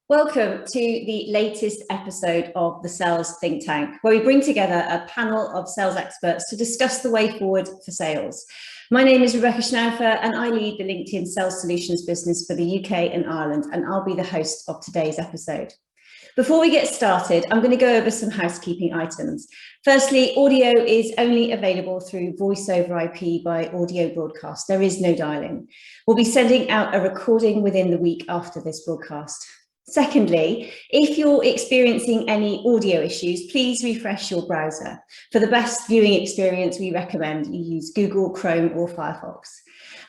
Welcome to the latest episode of the Sales Think Tank, where we bring together a panel of sales experts to discuss the way forward for sales. My name is Rebecca Schnaufer, and I lead the LinkedIn Sales Solutions business for the UK and Ireland, and I'll be the host of today's episode. Before we get started, I'm going to go over some housekeeping items. Firstly, audio is only available through voice over IP by audio broadcast. There is no dialing. We'll be sending out a recording within the week after this broadcast. Secondly, if you're experiencing any audio issues, please refresh your browser. For the best viewing experience, we recommend you use Google, Chrome or Firefox.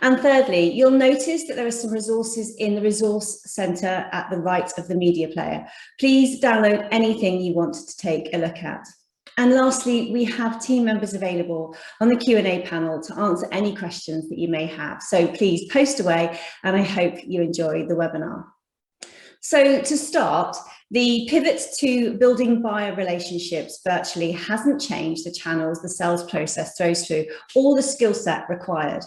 And thirdly, you'll notice that there are some resources in the resource center at the right of the media player. Please download anything you want to take a look at. And lastly, we have team members available on the Q&A panel to answer any questions that you may have. So please post away, and I hope you enjoy the webinar. So to start, the pivot to building buyer relationships virtually hasn't changed the channels the sales process throws through or the skill set required.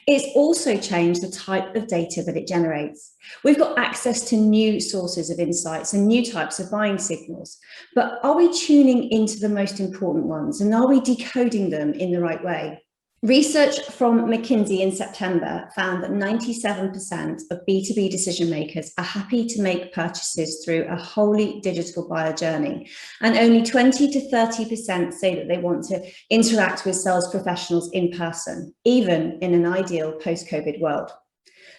It's also changed the type of data that it generates. We've got access to new sources of insights and new types of buying signals, but are we tuning into the most important ones, and are we decoding them in the right way? Research from McKinsey in September found that 97% of B2B decision makers are happy to make purchases through a wholly digital buyer journey, and only 20 to 30% say that they want to interact with sales professionals in person, even in an ideal post-COVID world.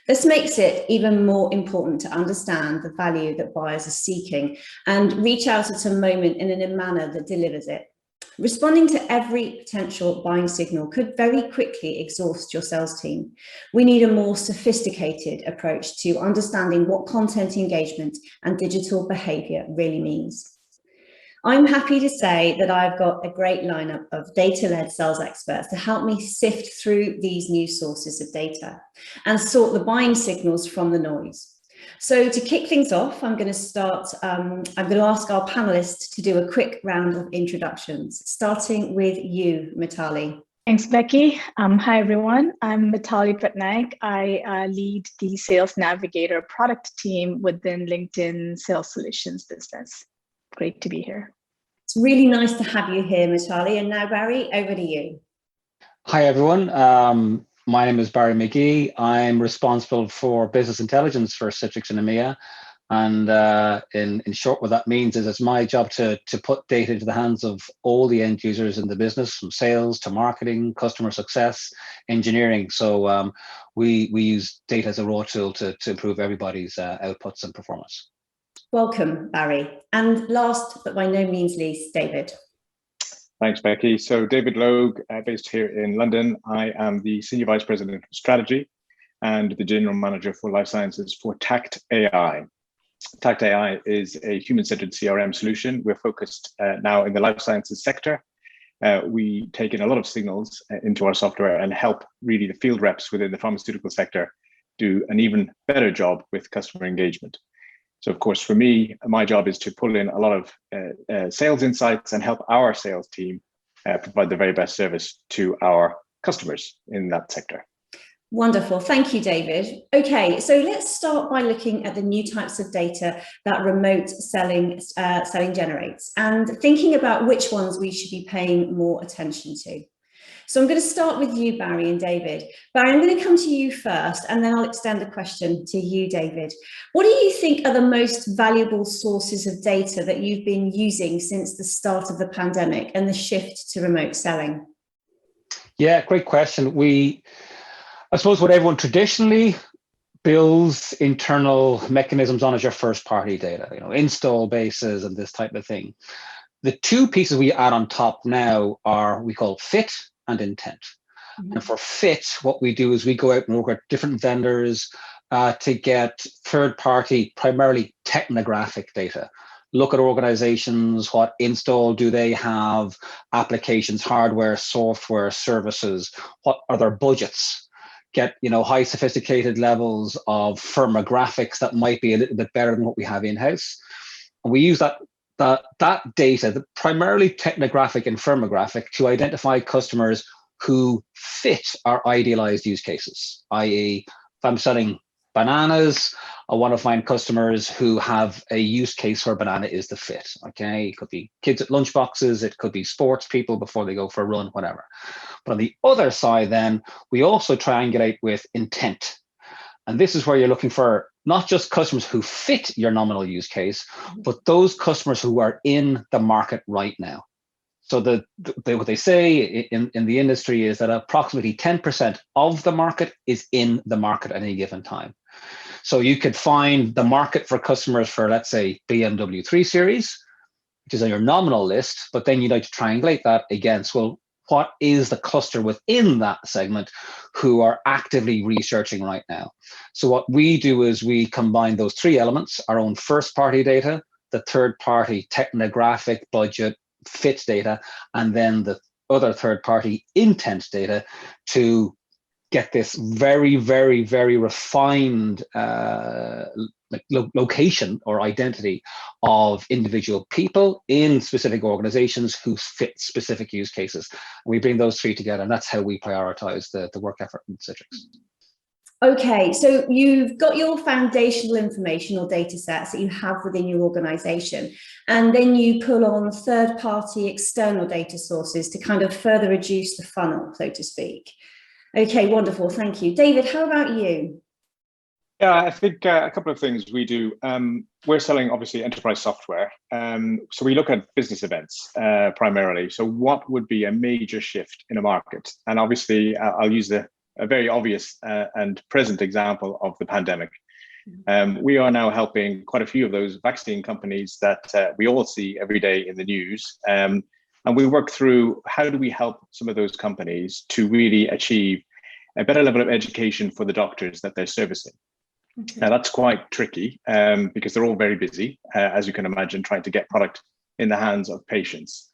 This makes it even more important to understand the value that buyers are seeking and reach out at a moment and in a manner that delivers it. Responding to every potential buying signal could very quickly exhaust your sales team. We need a more sophisticated approach to understanding what content engagement and digital behavior really means. I'm happy to say that I've got a great lineup of data-led sales experts to help me sift through these new sources of data and sort the buying signals from the noise. So to kick things off, I'm going to ask our panelists to do a quick round of introductions, starting with you, Mitali. Thanks, Becky. Hi, everyone. I'm Mitali Patnaik. I lead the Sales Navigator product team within LinkedIn Sales Solutions business. Great to be here. It's really nice to have you here, Mitali. And now, Barry, over to you. Hi, everyone. My name is Barry McGee. I'm responsible for business intelligence for Citrix and EMEA. And in short, what that means is it's my job to put data into the hands of all the end users in the business, from sales to marketing, customer success, engineering. So we use data as a raw tool to improve everybody's outputs and performance. Welcome, Barry. And last but by no means least, David. Thanks, Becky. So David Logue, based here in London. I am the Senior Vice President of Strategy and the General Manager for Life Sciences for Tact AI. Tact AI is a human-centered CRM solution. We're focused now in the life sciences sector. We take in a lot of signals into our software and help really the field reps within the pharmaceutical sector do an even better job with customer engagement. So of course, for me, my job is to pull in a lot of sales insights and help our sales team provide the very best service to our customers in that sector. Wonderful. Thank you, David. Okay, so let's start by looking at the new types of data that remote selling generates and thinking about which ones we should be paying more attention to. So I'm going to start with you, Barry and David. Barry, I'm going to come to you first, and then I'll extend the question to you, David. What do you think are the most valuable sources of data that you've been using since the start of the pandemic and the shift to remote selling? Yeah, great question. I suppose what everyone traditionally builds internal mechanisms on is your first-party data, install bases and this type of thing. The two pieces we add on top now are we call fit and intent. And for fit, what we do is we go out and work with different vendors to get third-party, primarily technographic data. Look at organizations, what install do they have, applications, hardware, software, services, what are their budgets? Get high sophisticated levels of firmographics that might be a little bit better than what we have in-house. And we use that data, the primarily technographic and firmographic, to identify customers who fit our idealized use cases, i.e., if I'm selling bananas. I want to find customers who have a use case where banana is the fit. Okay, it could be kids at lunch boxes, it could be sports people before they go for a run, whatever. But on the other side, then we also triangulate with intent. And this is where you're looking for not just customers who fit your nominal use case, but those customers who are in the market right now. So what they say in the industry is that approximately 10% of the market is in the market at any given time. So you could find the market for customers for, let's say, BMW 3 Series, which is on your nominal list, but then you'd like to triangulate that against, well, what is the cluster within that segment who are actively researching right now? So what we do is we combine those three elements, our own first-party data, the third-party technographic budget fit data, and then the other third-party intent data to get this very, very, very refined location or identity of individual people in specific organizations who fit specific use cases. And we bring those three together, and that's how we prioritize the work effort in Citrix. Okay, so you've got your foundational information or data sets that you have within your organization, and then you pull on third-party external data sources to kind of further reduce the funnel, so to speak. Okay, wonderful, thank you. David, how about you? Yeah, I think a couple of things we do. We're selling, obviously, enterprise software. So we look at business events primarily. So what would be a major shift in a market? And obviously, I'll use a very obvious and present example of the pandemic. We are now helping quite a few of those vaccine companies that we all see every day in the news. And we work through how do we help some of those companies to really achieve a better level of education for the doctors that they're servicing. Okay. Now, that's quite tricky because they're all very busy, as you can imagine, trying to get product in the hands of patients.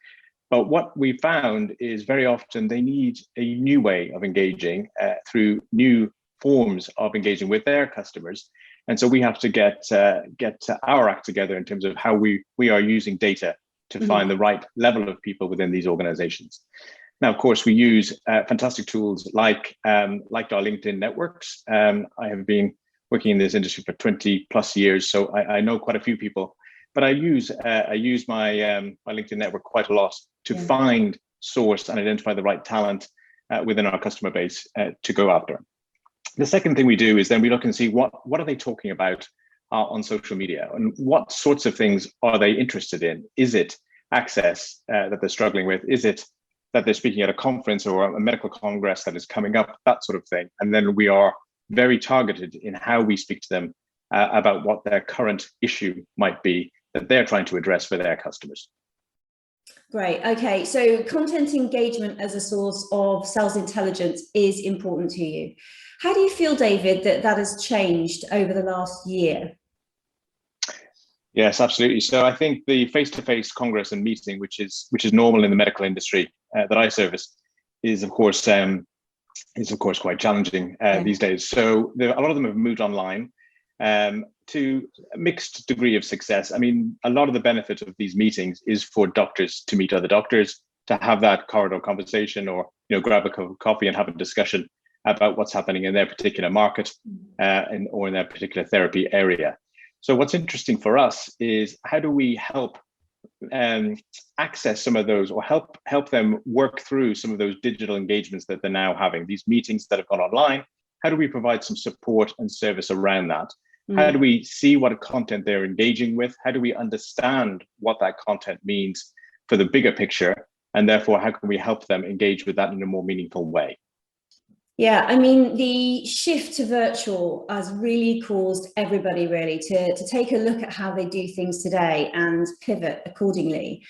But what we found is very often they need a new way of engaging through new forms of engaging with their customers. And so we have to get our act together in terms of how we are using data to find the right level of people within these organizations. Now, of course, we use fantastic tools like our LinkedIn networks. I have been working in this industry for 20 plus years, so I know quite a few people. But I use my LinkedIn network quite a lot to find, source, and identify the right talent within our customer base to go after. The second thing we do is then we look and see what are they talking about on social media, and what sorts of things are they interested in? Is it access that they're struggling with? Is it that they're speaking at a conference or a medical congress that is coming up? That sort of thing. And then we are very targeted in how we speak to them about what their current issue might be that they're trying to address for their customers. Great. Okay. So content engagement as a source of sales intelligence is important to you. How do you feel, David, that has changed over the last year? Yes, absolutely. So I think the face-to-face congress and meeting, which is normal in the medical industry that I service, is of course quite challenging these days. So a lot of them have moved online to a mixed degree of success. I mean, a lot of the benefit of these meetings is for doctors to meet other doctors, to have that corridor conversation, or grab a cup of coffee and have a discussion about what's happening in their particular market or in their particular therapy area. So what's interesting for us is how do we help access some of those, or help them work through some of those digital engagements that they're now having, these meetings that have gone online. How do we provide some support and service around that? How do we see what content they're engaging with? How do we understand what that content means for the bigger picture? And therefore, how can we help them engage with that in a more meaningful way? Yeah, I mean, the shift to virtual has really caused everybody really to take a look at how they do things today and pivot accordingly.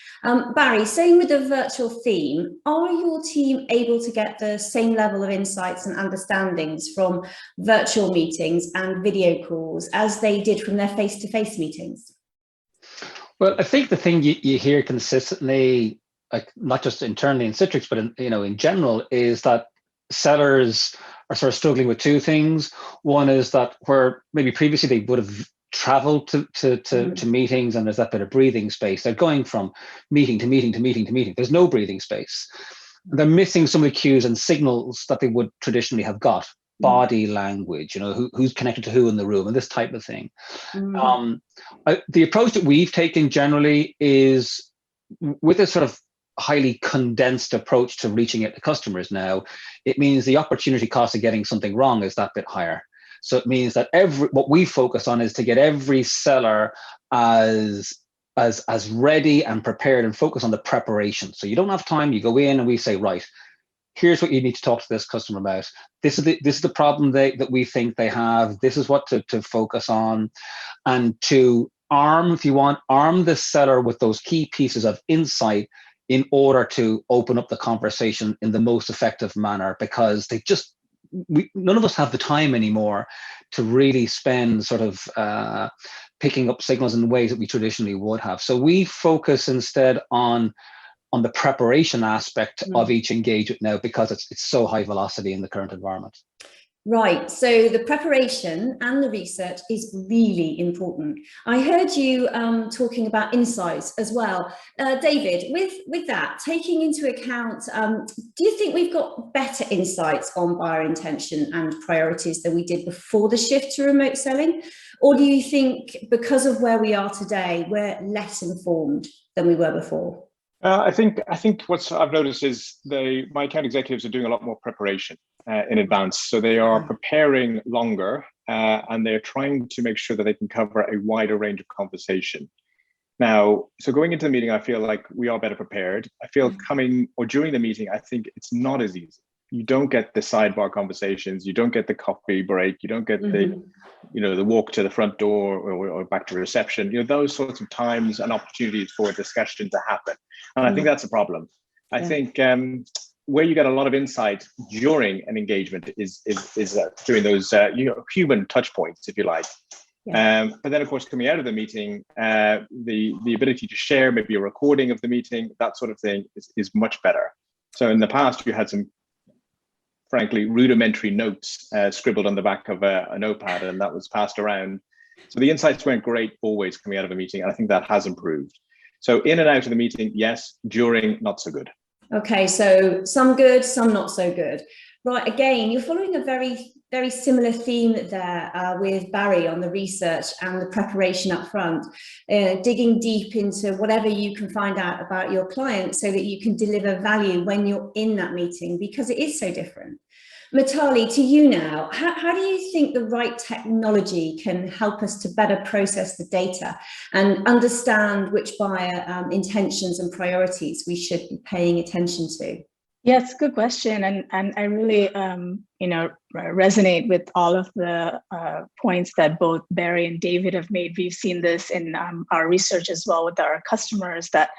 Barry, staying with the virtual theme, are your team able to get the same level of insights and understandings from virtual meetings and video calls as they did from their face-to-face meetings? Well, I think the thing you hear consistently, like not just internally in Citrix, but in general, is that sellers are sort of struggling with two things. One is that where maybe previously they would have traveled to meetings and there's that bit of breathing space. They're going from meeting to meeting to meeting to meeting. There's no breathing space. They're missing some of the cues and signals that they would traditionally have got. body language, who's connected to who in the room and this type of thing. The approach that we've taken generally is with a sort of highly condensed approach to reaching out to customers now. It means the opportunity cost of getting something wrong is that bit higher. So it means that what we focus on is to get every seller as ready and prepared and focus on the preparation. So you don't have time, you go in and we say, right, here's what you need to talk to this customer about. This is the problem that we think they have. This is what to focus on. And to arm the seller with those key pieces of insight in order to open up the conversation in the most effective manner, because none of us have the time anymore to really spend sort of picking up signals in the ways that we traditionally would have. So we focus instead on the preparation aspect of each engagement now, because it's so high velocity in the current environment. Right, so the preparation and the research is really important. I heard you talking about insights as well. David, with that, taking into account, do you think we've got better insights on buyer intention and priorities than we did before the shift to remote selling? Or do you think because of where we are today, we're less informed than we were before? I think what I've noticed is my account executives are doing a lot more preparation in advance. So they are preparing longer and they're trying to make sure that they can cover a wider range of conversation. Now, so going into the meeting, I feel like we are better prepared. I feel coming or during the meeting, I think it's not as easy. You don't get the sidebar conversations. You don't get the coffee break. You don't get the walk to the front door or back to reception. Those sorts of times and opportunities for discussion to happen. And I think that's a problem. I think where you get a lot of insight during an engagement is during those human touch points, if you like. But then, of course, coming out of the meeting, the ability to share maybe a recording of the meeting, that sort of thing is much better. So in the past, you had some frankly rudimentary notes scribbled on the back of a notepad, and that was passed around. So the insights weren't great always coming out of a meeting, and I think that has improved. So in and out of the meeting, yes. During, not so good. Okay, so some good, some not so good. Right, again, you're following a very, very similar theme there with Barry on the research and the preparation up front, digging deep into whatever you can find out about your client so that you can deliver value when you're in that meeting, because it is so different. Mitali, to you now, how do you think the right technology can help us to better process the data and understand which buyer intentions and priorities we should be paying attention to? Yeah, it's a good question. And I really, resonate with all of the points that both Barry and David have made. We've seen this in our research as well with our customers, that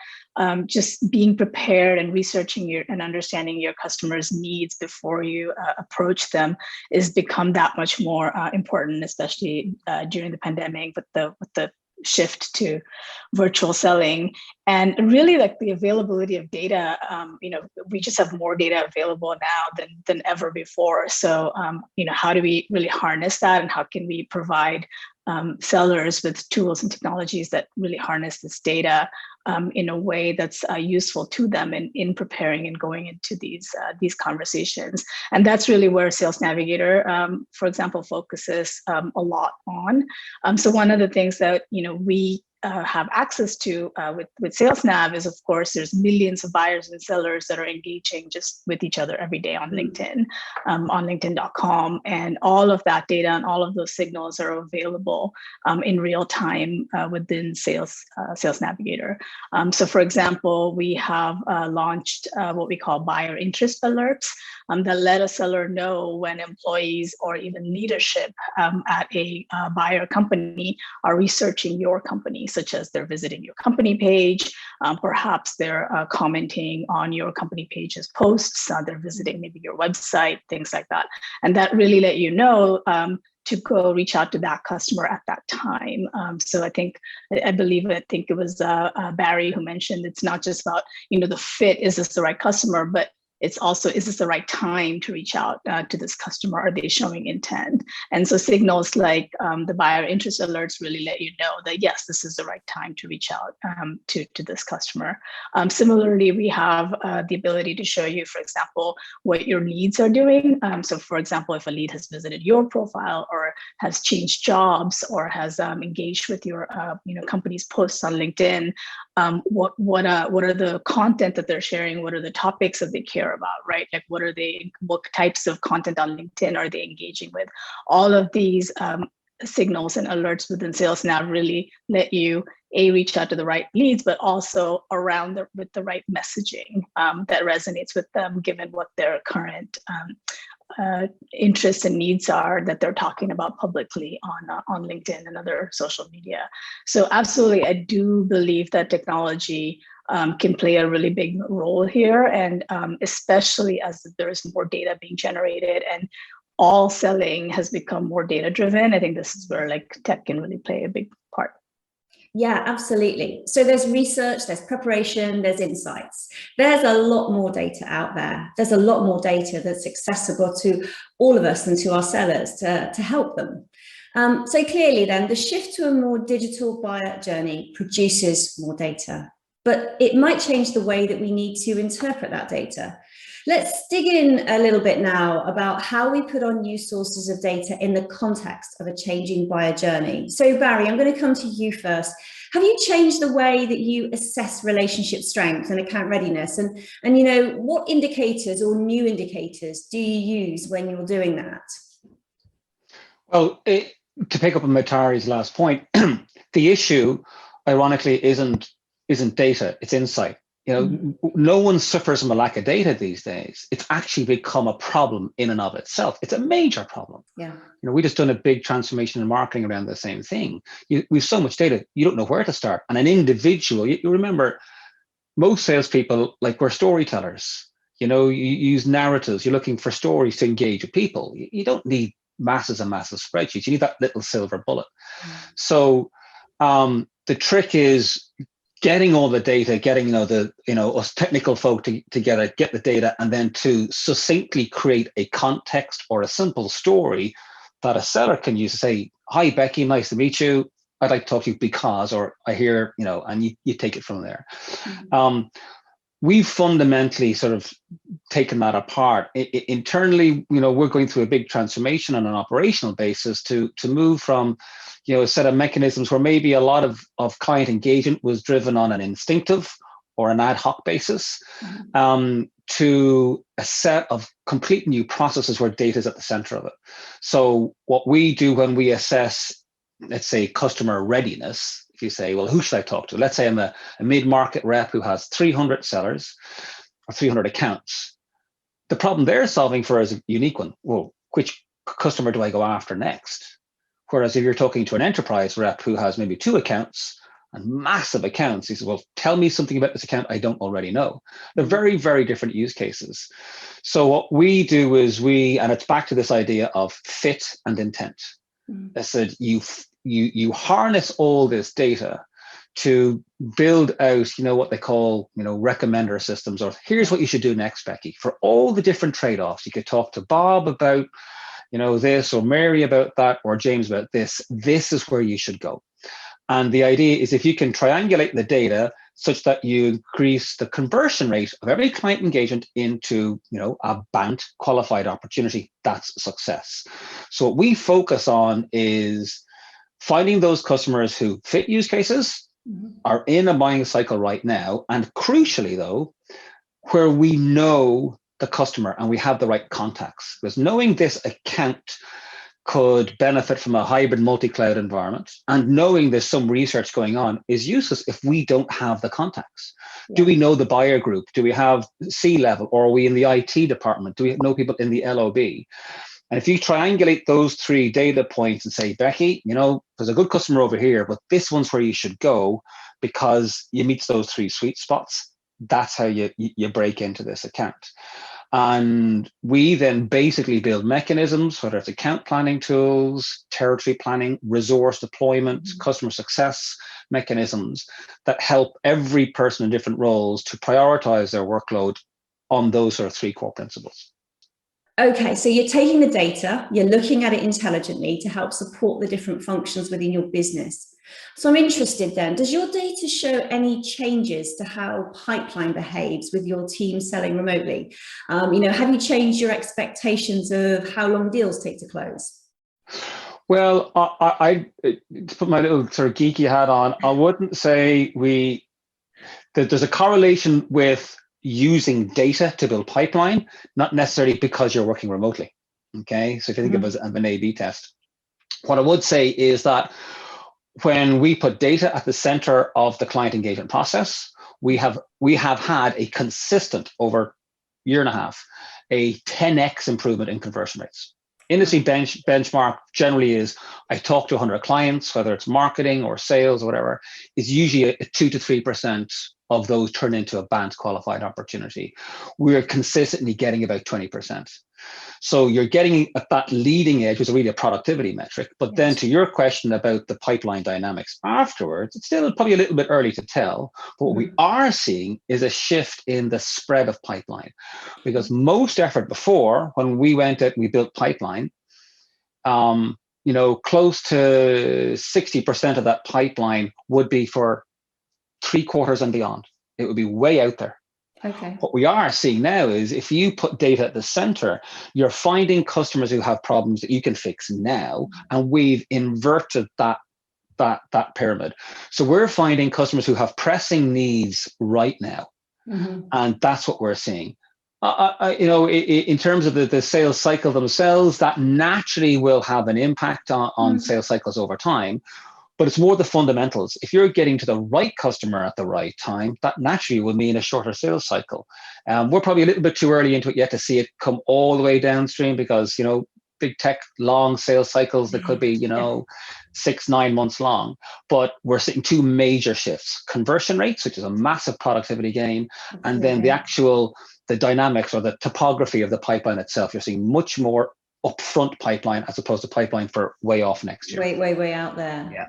just being prepared and researching and understanding your customers' needs before you approach them is become that much more important, especially during the pandemic with the shift to virtual selling. And really, like, the availability of data, we just have more data available now than ever before. So, how do we really harness that, and how can we provide sellers with tools and technologies that really harness this data in a way that's useful to them in preparing and going into these conversations? And that's really where Sales Navigator, for example, focuses a lot on. So one of the things that we have access to with Sales Nav is, of course, there's millions of buyers and sellers that are engaging just with each other every day on LinkedIn, on LinkedIn.com, and all of that data and all of those signals are available in real time within Sales Navigator. So, for example, we have launched what we call buyer interest alerts that let a seller know when employees or even leadership at a buyer company are researching your company, such as they're visiting your company page, perhaps they're commenting on your company page's posts, they're visiting maybe your website, things like that. And that really let you know to go reach out to that customer at that time. So I think it was Barry who mentioned it's not just about, the fit, is this the right customer, but it's also, is this the right time to reach out to this customer? Are they showing intent? And so signals like the buyer interest alerts really let you know that, yes, this is the right time to reach out to this customer. Similarly, we have the ability to show you, for example, what your leads are doing. So for example, if a lead has visited your profile or has changed jobs or has engaged with your company's posts on LinkedIn, what are the content that they're sharing? What are the topics that they care about, right? Like what types of content on LinkedIn are they engaging with? All of these signals and alerts within Sales Nav really let you reach out to the right leads, but also with the right messaging that resonates with them, given what their current interests and needs are that they're talking about publicly on LinkedIn and other social media. So absolutely, I do believe that technology can play a really big role here, and especially as there is more data being generated and all selling has become more data driven. I think this is where like tech can really play a big part. Yeah, absolutely. So there's research, there's preparation, there's insights. There's a lot more data out there. There's a lot more data that's accessible to all of us and to our sellers to help them. So clearly then, the shift to a more digital buyer journey produces more data, but it might change the way that we need to interpret that data. Let's dig in a little bit now about how we put on new sources of data in the context of a changing buyer journey. So Barry, I'm going to come to you first. Have you changed the way that you assess relationship strength and account readiness? And what indicators or new indicators do you use when you're doing that? Well, to pick up on Matari's last point, the issue, ironically, isn't data, it's insight. No one suffers from a lack of data these days. It's actually become a problem in and of itself. It's a major problem. Yeah. We just done a big transformation in marketing around the same thing. We've so much data, you don't know where to start. And an individual, you remember, most salespeople, like, we're storytellers. You use narratives. You're looking for stories to engage with people. You don't need masses and massive spreadsheets. You need that little silver bullet. So the trick is getting all the data, getting us technical folk together, get the data, and then to succinctly create a context or a simple story that a seller can use to say, "Hi, Becky, nice to meet you. I'd like to talk to you because," or "I hear," and you take it from there. We've fundamentally sort of taken that apart. Internally, we're going through a big transformation on an operational basis to move from a set of mechanisms where maybe a lot of client engagement was driven on an instinctive or an ad hoc basis, to a set of complete new processes where data is at the center of it. So what we do when we assess, let's say, customer readiness, if you say, well, who should I talk to? Let's say I'm a mid-market rep who has 300 sellers or 300 accounts. The problem they're solving for is a unique one. Well, which customer do I go after next? Whereas if you're talking to an enterprise rep who has maybe 2 accounts and massive accounts, he says, well, tell me something about this account I don't already know. They're very, very different use cases. So what we do is and it's back to this idea of fit and intent. I said, you harness all this data to build out, what they call, recommender systems, or here's what you should do next, Becky. For all the different trade-offs, you could talk to Bob about this, or Mary about that, or James about this. This is where you should go. And the idea is, if you can triangulate the data such that you increase the conversion rate of every client engagement into, a banked qualified opportunity, that's success. So what we focus on is finding those customers who fit use cases, are in a buying cycle right now, and crucially though, where we know the customer and we have the right contacts. Because knowing this account could benefit from a hybrid multi-cloud environment, and knowing there's some research going on is useless if we don't have the contacts. Yeah. Do we know the buyer group? Do we have C-level, or are we in the IT department? Do we know people in the LOB? And if you triangulate those 3 data points and say, Becky, there's a good customer over here, but this one's where you should go because you meet those 3 sweet spots, that's how you break into this account. And we then basically build mechanisms, whether it's account planning tools, territory planning, resource deployment, customer success mechanisms that help every person in different roles to prioritize their workload on those sort of three core principles. Okay, so you're taking the data, you're looking at it intelligently to help support the different functions within your business. So I'm interested then, does your data show any changes to how pipeline behaves with your team selling remotely? Have you changed your expectations of how long deals take to close? Well, I to put my little sort of geeky hat on, I wouldn't say that there's a correlation with using data to build pipeline, not necessarily because you're working remotely. Okay, so if you think of it as an A/B test, what I would say is that when we put data at the center of the client engagement process, we have had a consistent over a year and a half, a 10x improvement in conversion rates. Industry benchmark generally is, I talk to 100 clients, whether it's marketing or sales or whatever, is usually a 2 to 3% of those turn into a band qualified opportunity. We're consistently getting about 20%. So you're getting at that leading edge, which is really a productivity metric. But then to your question about the pipeline dynamics afterwards, it's still probably a little bit early to tell. But what we are seeing is a shift in the spread of pipeline, because most effort before, when we went out and we built pipeline, close to 60% of that pipeline would be for 3 quarters and beyond. It would be way out there. Okay. What we are seeing now is if you put data at the center, you're finding customers who have problems that you can fix now, and we've inverted that pyramid. So we're finding customers who have pressing needs right now, and that's what we're seeing. In terms of the sales cycle themselves, that naturally will have an impact on sales cycles over time. But it's more the fundamentals. If you're getting to the right customer at the right time, that naturally will mean a shorter sales cycle. We're probably a little bit too early into it yet to see it come all the way downstream, because, big tech, long sales cycles that could be, 6-9 months long. But we're seeing 2 major shifts: conversion rates, which is a massive productivity gain, and then the dynamics or the topography of the pipeline itself. You're seeing much more upfront pipeline as opposed to pipeline for way off next year. Way out there. Yeah.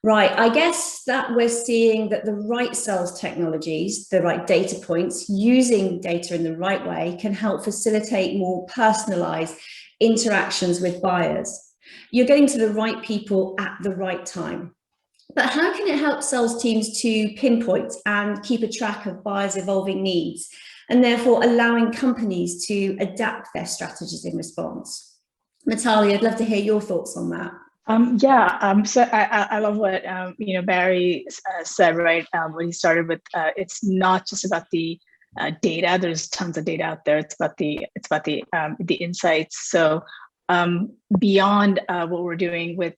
Right, I guess that we're seeing that the right sales technologies, the right data points, using data in the right way can help facilitate more personalized interactions with buyers. You're getting to the right people at the right time. But how can it help sales teams to pinpoint and keep a track of buyers' evolving needs, and therefore allowing companies to adapt their strategies in response? Natalia, I'd love to hear your thoughts on that. So I love what Barry said, right? When he started with, it's not just about the data. There's tons of data out there. It's about the insights. So beyond what we're doing with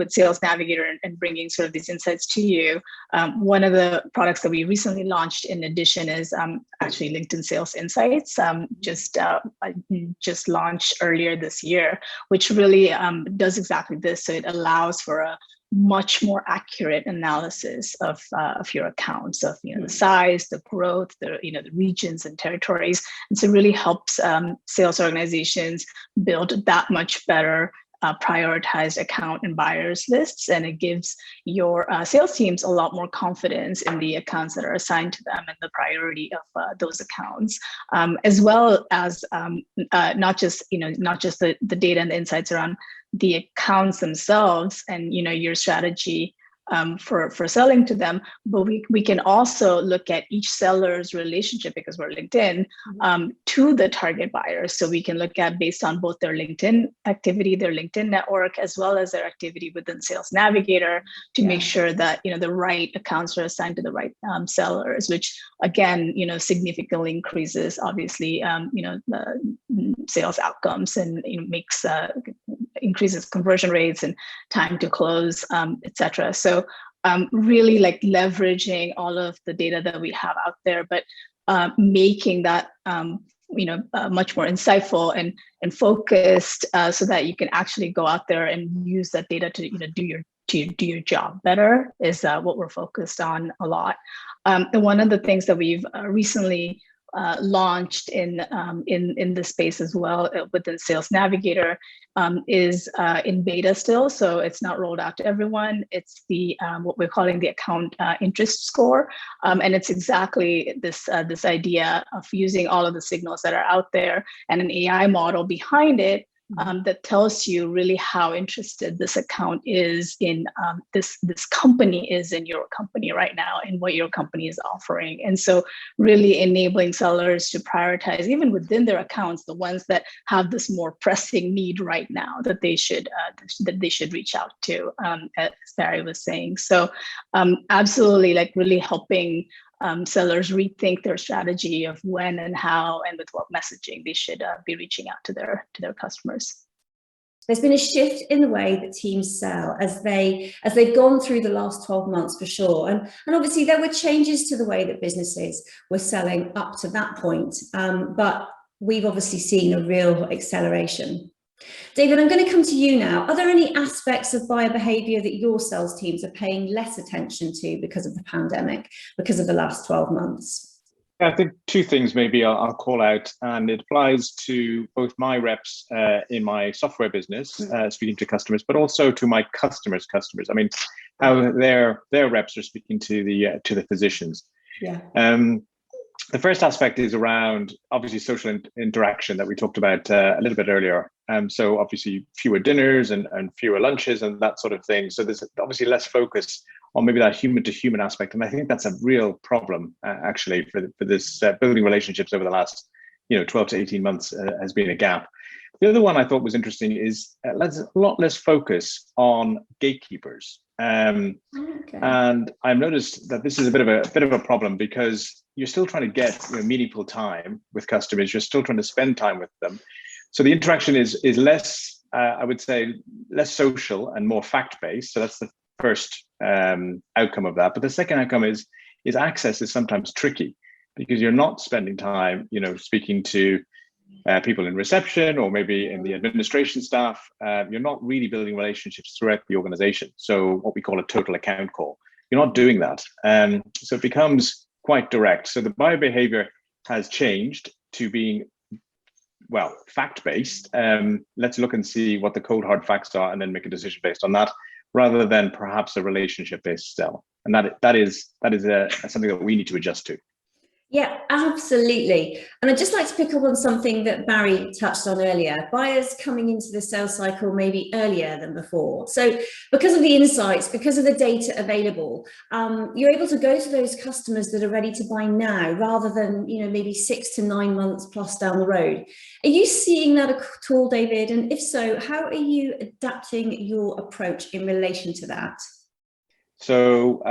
Sales Navigator and bringing sort of these insights to you, one of the products that we recently launched in addition is actually LinkedIn Sales Insights, just launched earlier this year, which really does exactly this. So it allows for a much more accurate analysis of your accounts, of the size, the growth, the regions and territories, and so it really helps sales organizations build that much better prioritized account and buyers lists, and it gives your sales teams a lot more confidence in the accounts that are assigned to them and the priority of those accounts, as well as not just the data and the insights around the accounts themselves and your strategy for selling to them, but we can also look at each seller's relationship, because we're LinkedIn, to the target buyers. So we can look at based on both their LinkedIn activity, their LinkedIn network, as well as their activity within Sales Navigator to make sure that the right accounts are assigned to the right sellers, which again significantly increases obviously the sales outcomes and increases conversion rates and time to close, etc. So really like leveraging all of the data that we have out there, but making that much more insightful and focused, so that you can actually go out there and use that data to do your job better is what we're focused on a lot. And one of the things that we've recently launched in the space as well within Sales Navigator is in beta still, so it's not rolled out to everyone. It's the what we're calling the account interest score, and it's exactly this idea of using all of the signals that are out there and an AI model behind it that tells you really how interested this account is in this company is in your company right now and what your company is offering. And so really enabling sellers to prioritize even within their accounts, the ones that have this more pressing need right now that they should reach out to, as Barry was saying. So absolutely, like really helping sellers rethink their strategy of when and how and with what messaging they should be reaching out to their customers. There's been a shift in the way that teams sell as they've gone through the last 12 months for sure. And obviously there were changes to the way that businesses were selling up to that point. But we've obviously seen a real acceleration. David, I'm going to come to you now. Are there any aspects of biobehavior that your sales teams are paying less attention to because of the pandemic, because of the last 12 months? I think two things maybe I'll call out, and it applies to both my reps in my software business, speaking to customers, but also to my customers' customers. I mean, how their reps are speaking to the physicians. Yeah. The first aspect is around obviously social interaction that we talked about a little bit earlier. So obviously fewer dinners and fewer lunches and that sort of thing. So there's obviously less focus on maybe that human to human aspect. And I think that's a real problem actually for this building relationships over the last 12 to 18 months has been a gap. The other one I thought was interesting is a lot less focus on gatekeepers. Okay. And I've noticed that this is a bit of a problem because you're still trying to get meaningful time with customers. You're still trying to spend time with them. So the interaction is less, I would say, less social and more fact-based. So that's the first outcome of that. But the second outcome is access is sometimes tricky because you're not spending time, speaking to people in reception or maybe in the administration staff. You're not really building relationships throughout the organization. So what we call a total account call. You're not doing that. So it becomes quite direct. So the biobehavior has changed to being, well, fact-based. Let's look and see what the cold hard facts are and then make a decision based on that, rather than perhaps a relationship-based sell. And that is something that we need to adjust to. Yeah, absolutely. And I'd just like to pick up on something that Barry touched on earlier, buyers coming into the sales cycle maybe earlier than before. So because of the insights, because of the data available, you're able to go to those customers that are ready to buy now, rather than, maybe 6 to 9 months plus down the road. Are you seeing that at all, David? And if so, how are you adapting your approach in relation to that? So,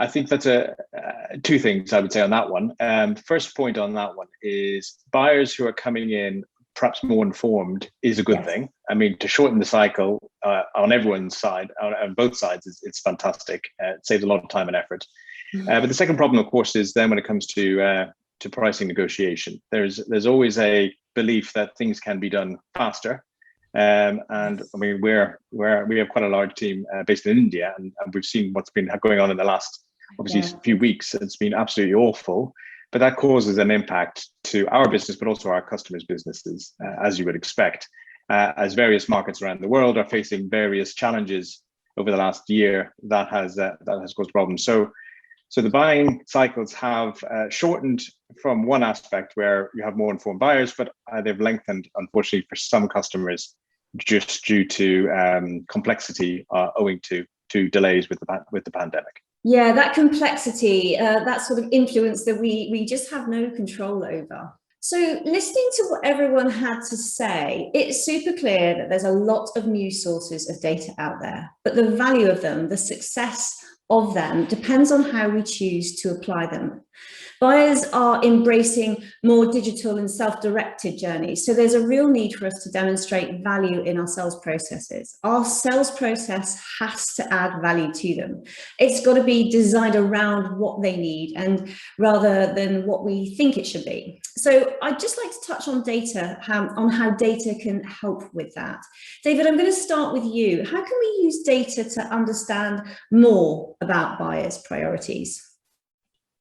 I think that's two things I would say on that one. First point on that one is buyers who are coming in perhaps more informed is a good thing. I mean, to shorten the cycle on everyone's side, on both sides, it's fantastic. It saves a lot of time and effort. But the second problem, of course, is then when it comes to pricing negotiation, there's always a belief that things can be done faster. And I mean, we have quite a large team based in India, and we've seen what's been going on in the last few weeks. It's been absolutely awful, but that causes an impact to our business, but also our customers' businesses, as you would expect, as various markets around the world are facing various challenges over the last year. That has caused problems. So the buying cycles have shortened from one aspect where you have more informed buyers, but they've lengthened, unfortunately, for some customers, just due to complexity owing to delays with the pandemic. Yeah, that complexity, that sort of influence that we just have no control over. So listening to what everyone had to say, it's super clear that there's a lot of news sources of data out there, but the value of them, the success of them, depends on how we choose to apply them. Buyers are embracing more digital and self-directed journeys. So there's a real need for us to demonstrate value in our sales processes. Our sales process has to add value to them. It's got to be designed around what they need and rather than what we think it should be. So I'd just like to touch on data, on how data can help with that. David, I'm going to start with you. How can we use data to understand more about buyers' priorities?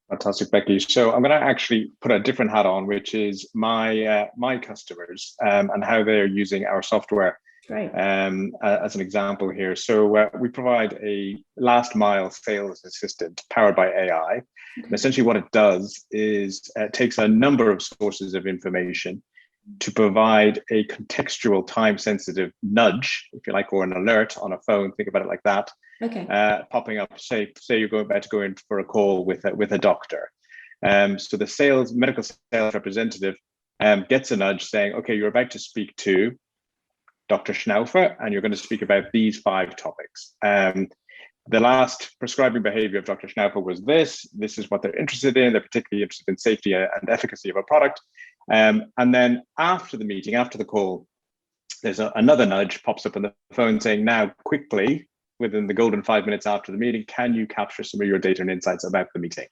Fantastic, Becky. So I'm going to actually put a different hat on, which is my customers and how they're using our software. Great. As an example here. So we provide a last mile sales assistant powered by AI. Okay. And essentially what it does is it takes a number of sources of information to provide a contextual, time-sensitive nudge, if you like, or an alert on a phone. Think about it like that. Okay. Popping up, say you're about to go in for a call with a doctor. So the medical sales representative gets a nudge saying, okay, you're about to speak to Dr. Schnaufer, and you're going to speak about these 5 topics. The last prescribing behavior of Dr. Schnaufer was this. This is what they're interested in. They're particularly interested in safety and efficacy of a product. And then after the meeting, after the call, there's another nudge pops up on the phone saying, now quickly, within the golden 5 minutes after the meeting, can you capture some of your data and insights about the meeting?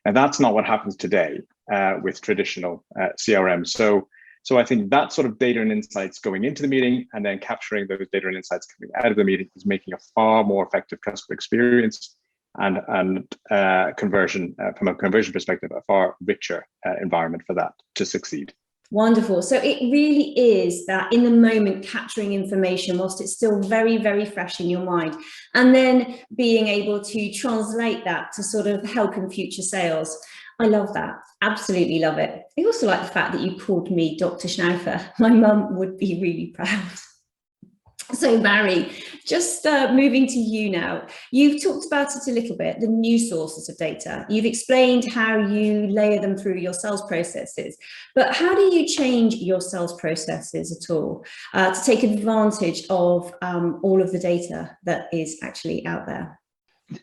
And that's not what happens today with traditional CRM. So I think that sort of data and insights going into the meeting and then capturing those data and insights coming out of the meeting is making a far more effective customer experience and conversion from a conversion perspective, a far richer environment for that to succeed. Wonderful. So it really is that in the moment capturing information whilst it's still very, very fresh in your mind, and then being able to translate that to sort of help in future sales. I love that. Absolutely love it. I also like the fact that you called me Dr. Schnaufer. My mum would be really proud. So Barry, just moving to you now. You've talked about it a little bit, the new sources of data. You've explained how you layer them through your sales processes, but how do you change your sales processes at all to take advantage of all of the data that is actually out there?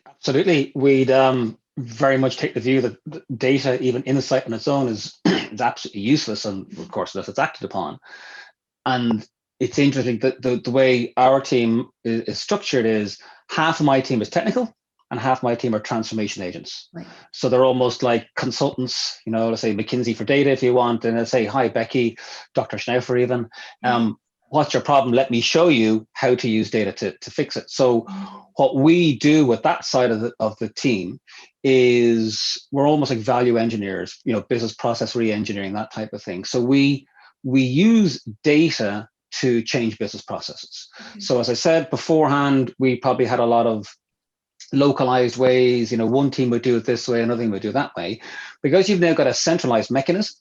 Absolutely. We'd very much take the view that data, even insight on its own, is absolutely useless, and of course, unless it's acted upon. And it's interesting that the way our team is structured is half of my team is technical and half my team are transformation agents. Right. So they're almost like consultants, you know, let's say McKinsey for data if you want, and they'll say, hi, Becky, Dr. Schnaufer even, what's your problem? Let me show you how to use data to fix it. So what we do with that side of the team is we're almost like value engineers, you know, business process re-engineering, that type of thing. So we use data to change business processes. Mm-hmm. So as I said beforehand, we probably had a lot of localized ways, you know, one team would do it this way, another team would do it that way. Because you've now got a centralized mechanism,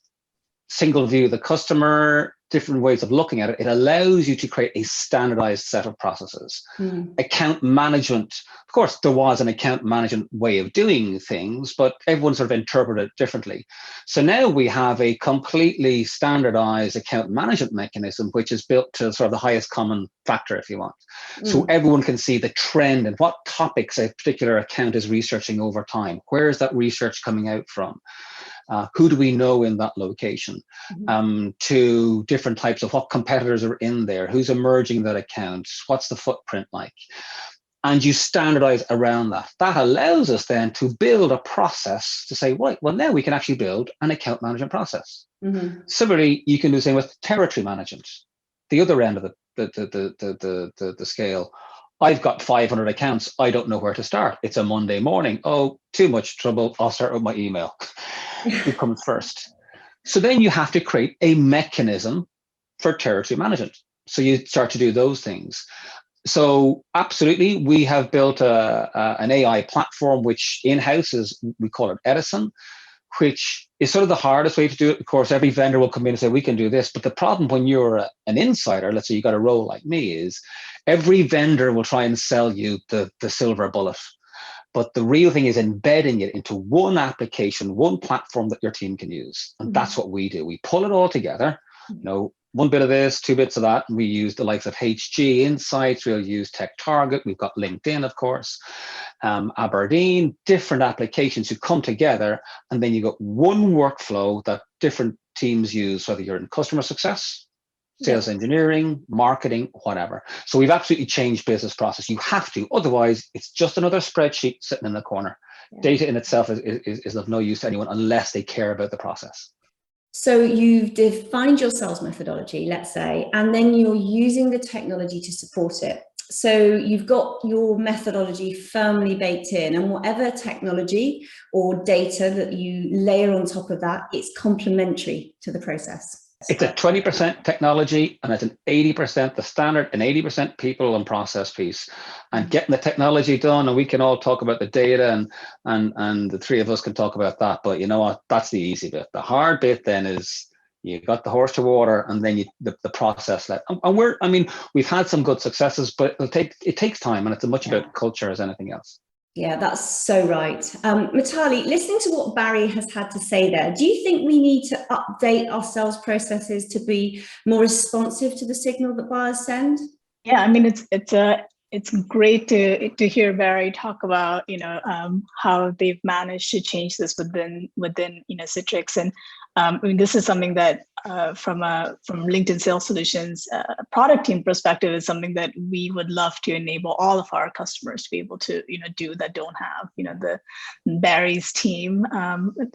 single view of the customer, different ways of looking at it, it allows you to create a standardized set of processes. Account management, of course, there was an account management way of doing things, but everyone sort of interpreted it differently. So now we have a completely standardized account management mechanism, which is built to sort of the highest common factor, if you want. So everyone can see the trend and what topics a particular account is researching over time. Where is that research coming out from? Who do we know in that location? To different types of what competitors are in there, who's emerging that account, what's the footprint like? And you standardize around that. That allows us then to build a process to say, right, well, now we can actually build an account management process. Similarly, you can do the same with territory management, the other end of the scale. I've got 500 accounts. I don't know where to start. It's a Monday morning. Oh, too much trouble. I'll start with my email. Who comes first? So then you have to create a mechanism for territory management. So you start to do those things. So absolutely, we have built an AI platform, which in-house is, we call it Edison, which is sort of the hardest way to do it. Of course, every vendor will come in and say, we can do this. But the problem when you're an insider, let's say you got a role like me, is every vendor will try and sell you the silver bullet. But the real thing is embedding it into one application, one platform that your team can use. And that's what we do. We pull it all together, you know, one bit of this, 2 bits of that. And we use the likes of HG Insights. We'll use TechTarget. We've got LinkedIn, of course, Aberdeen, different applications who come together. And then you got one workflow that different teams use, whether you're in customer success, sales engineering, marketing, whatever. So we've absolutely changed business process. You have to, otherwise it's just another spreadsheet sitting in the corner. Data in itself is of no use to anyone unless they care about the process. So you've defined your sales methodology, let's say, and then you're using the technology to support it. So you've got your methodology firmly baked in, and whatever technology or data that you layer on top of that, it's complementary to the process. It's a 20% technology, and it's an 80% the standard, and 80% people and process piece. And getting the technology done, and we can all talk about the data, and the three of us can talk about that. But you know what? That's the easy bit. The hard bit then is you got the horse to water, and then the process. And we've had some good successes, but it takes time, and it's as much about culture as anything else. Yeah, that's so right. Mitali, listening to what Barry has had to say there, do you think we need to update our sales processes to be more responsive to the signal that buyers send? Yeah, I mean, it's great to hear Barry talk about how they've managed to change this within Citrix. And I mean, this is something that from LinkedIn Sales Solutions product team perspective is something that we would love to enable all of our customers to be able to do that don't have the Barry's team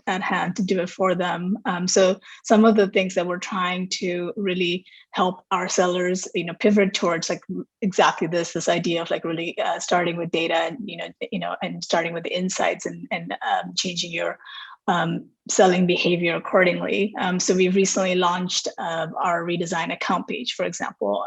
at hand to do it for them. So some of the things that we're trying to really help our sellers pivot towards exactly this idea of really starting with data and starting with the insights and changing your selling behavior accordingly. So we've recently launched our redesign account page, for example,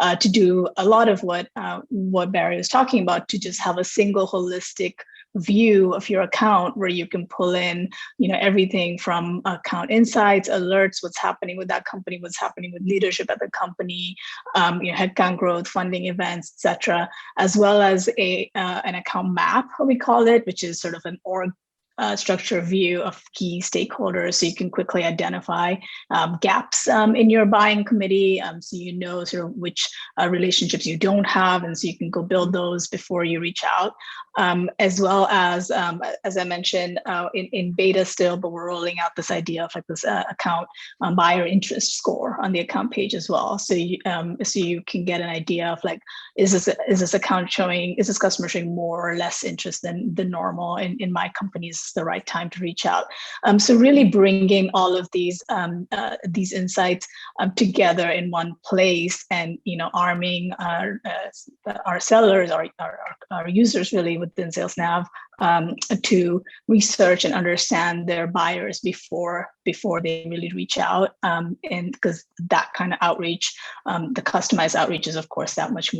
to do a lot of what Barry was talking about, to just have a single holistic view of your account where you can pull in everything from account insights, alerts, what's happening with that company, what's happening with leadership at the company, headcount growth, funding events, etc., as well as an account map, we call it, which is sort of an org structure view of key stakeholders, so you can quickly identify gaps in your buying committee, so sort of which relationships you don't have, and so you can go build those before you reach out, as well as I mentioned, in beta still, but we're rolling out this idea of this account buyer interest score on the account page as well, so you can get an idea of is this account showing, is this customer showing more or less interest than the normal in my company's the right time to reach out. So really bringing all of these insights together in one place, and arming our sellers, our users really within SalesNav to research and understand their buyers before they really reach out, and because that kind of outreach, the customized outreach is of course that much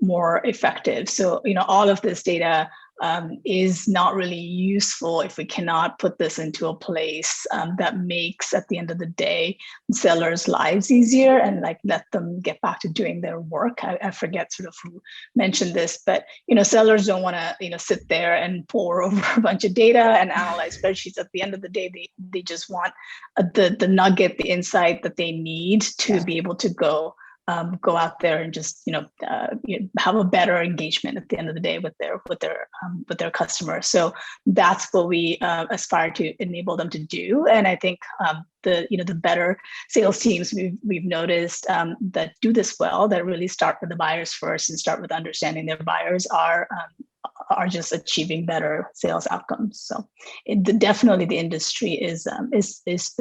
more effective. So all of this data is not really useful if we cannot put this into a place that makes, at the end of the day, sellers' lives easier and let them get back to doing their work. I forget sort of who mentioned this, but sellers don't want to sit there and pore over a bunch of data and analyze spreadsheets. At the end of the day, they just want the nugget, the insight that they need to be able to go out there and just have a better engagement at the end of the day with their customers. So that's what we aspire to enable them to do. And I think the better sales teams we've noticed that do this well, that really start with the buyers first and start with understanding their buyers, are just achieving better sales outcomes. So definitely the industry is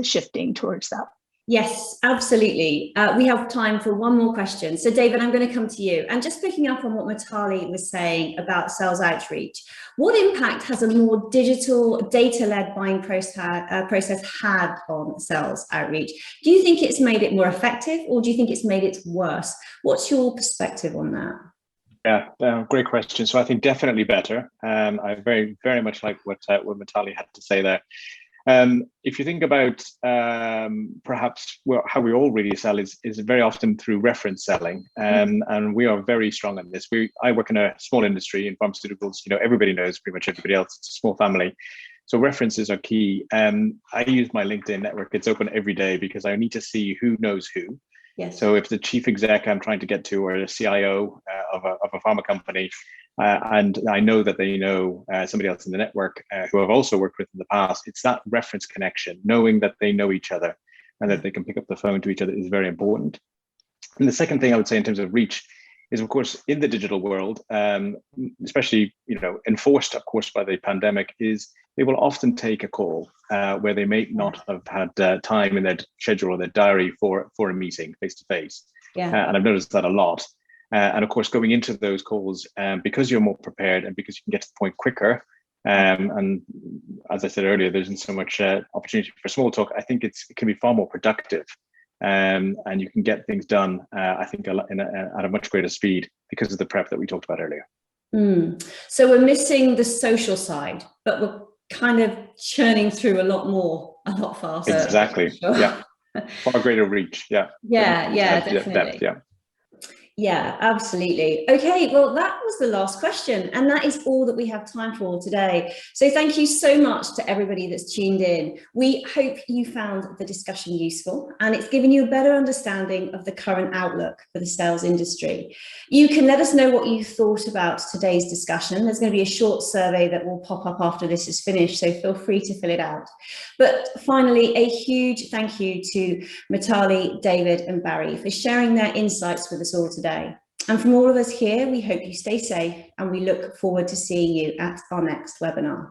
shifting towards that. Yes, absolutely. We have time for one more question. So David, I'm going to come to you. And just picking up on what Mitali was saying about sales outreach, what impact has a more digital, data-led buying process had on sales outreach? Do you think it's made it more effective, or do you think it's made it worse? What's your perspective on that? Yeah, great question. So I think definitely better. I very, very much like what Mitali had to say there. If you think about perhaps how we all really sell is very often through reference selling, and we are very strong on this. I work in a small industry in pharmaceuticals. Everybody knows pretty much everybody else. It's a small family, so references are key. I use my LinkedIn network. It's open every day because I need to see who knows who. Yes. So if the chief exec I'm trying to get to, or the CIO of a pharma company, and I know that they know somebody else in the network who I've also worked with in the past, it's that reference connection, knowing that they know each other and that they can pick up the phone to each other is very important. And the second thing I would say in terms of reach is, of course, in the digital world, especially enforced, of course, by the pandemic, is they will often take a call where they may not have had time in their schedule or their diary for a meeting face to face. And I've noticed that a lot. And of course, going into those calls, because you're more prepared and because you can get to the point quicker, and as I said earlier, there isn't so much opportunity for small talk. I think it can be far more productive, and you can get things done, I think, at a much greater speed because of the prep that we talked about earlier. So we're missing the social side, but we're kind of churning through a lot faster. Exactly. Sure. Yeah. Far greater reach. Yeah. Yeah, definitely. Depth, yeah. Yeah, absolutely. Okay, well, that was the last question, and that is all that we have time for today. So thank you so much to everybody that's tuned in. We hope you found the discussion useful, and it's given you a better understanding of the current outlook for the sales industry. You can let us know what you thought about today's discussion. There's going to be a short survey that will pop up after this is finished, so feel free to fill it out. But finally, a huge thank you to Mitali, David, and Barry for sharing their insights with us all today. And from all of us here, we hope you stay safe, and we look forward to seeing you at our next webinar.